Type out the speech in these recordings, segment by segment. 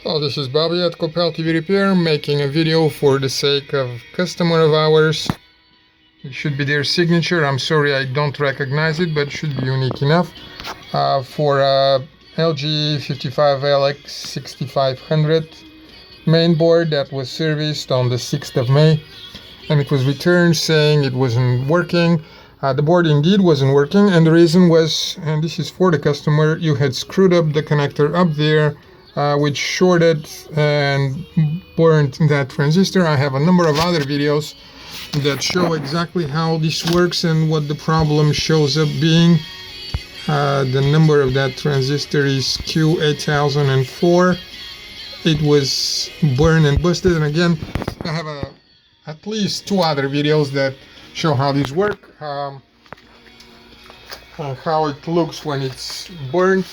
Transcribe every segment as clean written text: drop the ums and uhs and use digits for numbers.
Well, this is Bobby at Copel TV Repair, making a video for the sake of customer of ours. It should be their signature. I'm sorry I don't recognize it, but it should be unique enough. For LG 55LX6500 main board that was serviced on the 6th of May, and it was returned saying it wasn't working. The board indeed wasn't working, and the reason was, and this is for the customer, you had screwed up the connector up there, which shorted and burned that transistor. I have a number of other videos that show exactly how this works and what the problem shows up being. The number of that transistor is Q8004. It was burned and busted, and again I have at least 2 other videos that show how these work, how it looks when it's burned.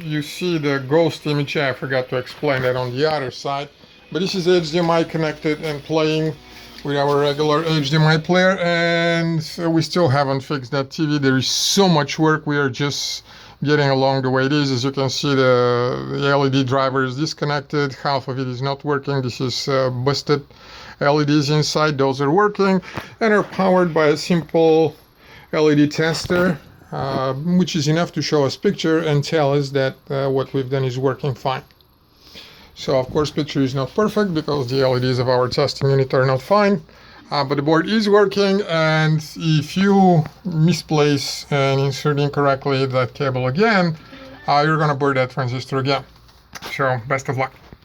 You see the ghost image. I forgot to explain that on the other side, but this is HDMI connected and playing with our regular HDMI player, and we still haven't fixed that TV. There is so much work. We are just getting along the way it is. As you can see, the LED driver is disconnected, half of it is not working. This is busted LEDs inside. Those are working and are powered by a simple LED tester, which is enough to show us picture and tell us that what we've done is working fine. So of course picture is not perfect because the LEDs of our testing unit are not fine, but the board is working, and if you misplace and insert incorrectly that cable again, you're gonna burn that transistor again. So best of luck.